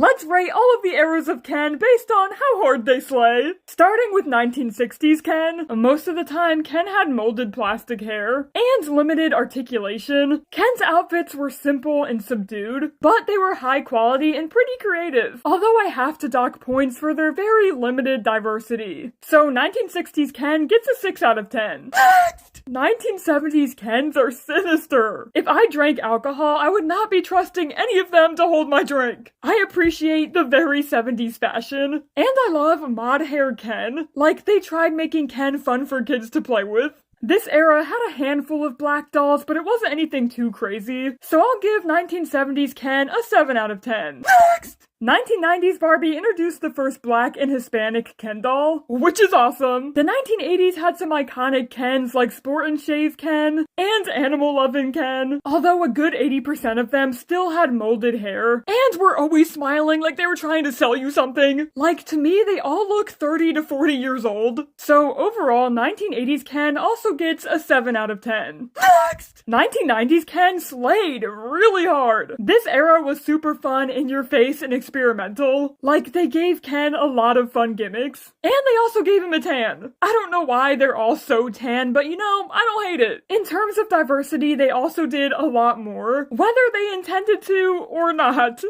Let's rate all of the eras of Ken based on how hard they slay. Starting with 1960s Ken, most of the time Ken had molded plastic hair and limited articulation. Ken's outfits were simple and subdued, but they were high quality and pretty creative, although I have to dock points for their very limited diversity. So 1960s Ken gets a 6 out of 10. Next! 1970s Kens are sinister. If I drank alcohol, I would not be trusting any of them to hold my drink. I appreciate the very 70s fashion, and I love mod hair Ken. Like, they tried making Ken fun for kids to play with. This era had a handful of black dolls, but it wasn't anything too crazy, so I'll give 1970s Ken a 7 out of 10. Next! 1990s Barbie introduced the first black and Hispanic Ken doll, which is awesome. The 1980s had some iconic Kens like Sport and Shave Ken and Animal Lovin' Ken, although a good 80% of them still had molded hair and were always smiling like they were trying to sell you something. Like, to me, they all look 30 to 40 years old. So overall, 1980s Ken also gets a 7 out of 10. Next! 1990s Ken slayed really hard. This era was super fun, in your face, and experimental. Like, they gave Ken a lot of fun gimmicks, and they also gave him a tan. I don't know why they're all so tan, but you know, I don't hate it. In terms of diversity, they also did a lot more, whether they intended to or not.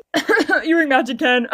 Earring Magic Ken.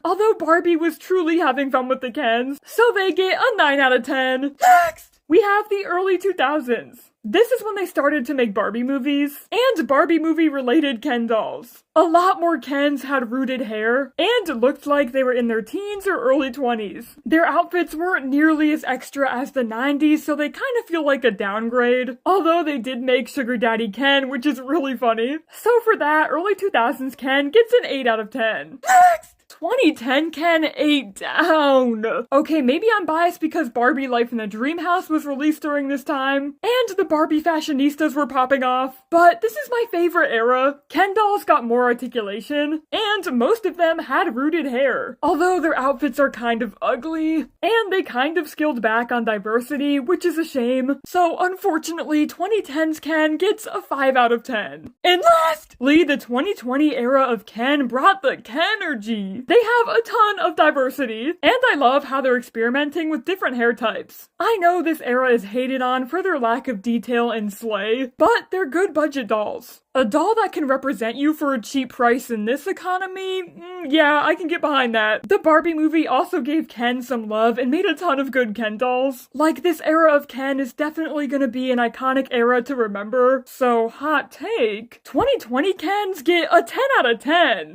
Although Barbie was truly having fun with the Kens, so they get a 9 out of 10. Next! We have the early 2000s. This is when they started to make Barbie movies, and Barbie movie-related Ken dolls. A lot more Kens had rooted hair, and looked like they were in their teens or early 20s. Their outfits weren't nearly as extra as the 90s, so they kind of feel like a downgrade. Although they did make Sugar Daddy Ken, which is really funny. So for that, early 2000s Ken gets an 8 out of 10. Next! 2010 Ken 8 down. Okay, maybe I'm biased because Barbie Life in the Dream House was released during this time, and the Barbie fashionistas were popping off, but this is my favorite era. Ken dolls got more articulation, and most of them had rooted hair, although their outfits are kind of ugly, and they kind of scaled back on diversity, which is a shame. So unfortunately, 2010's Ken gets a 5 out of 10. And lastly, the 2020 era of Ken brought the Kenergy. They have a ton of diversity, and I love how they're experimenting with different hair types. I know this era is hated on for their lack of detail and slay, but they're good budget dolls. A doll that can represent you for a cheap price in this economy? Yeah, I can get behind that. The Barbie movie also gave Ken some love and made a ton of good Ken dolls. Like, this era of Ken is definitely gonna be an iconic era to remember. So, hot take, 2020 Kens get a 10 out of 10.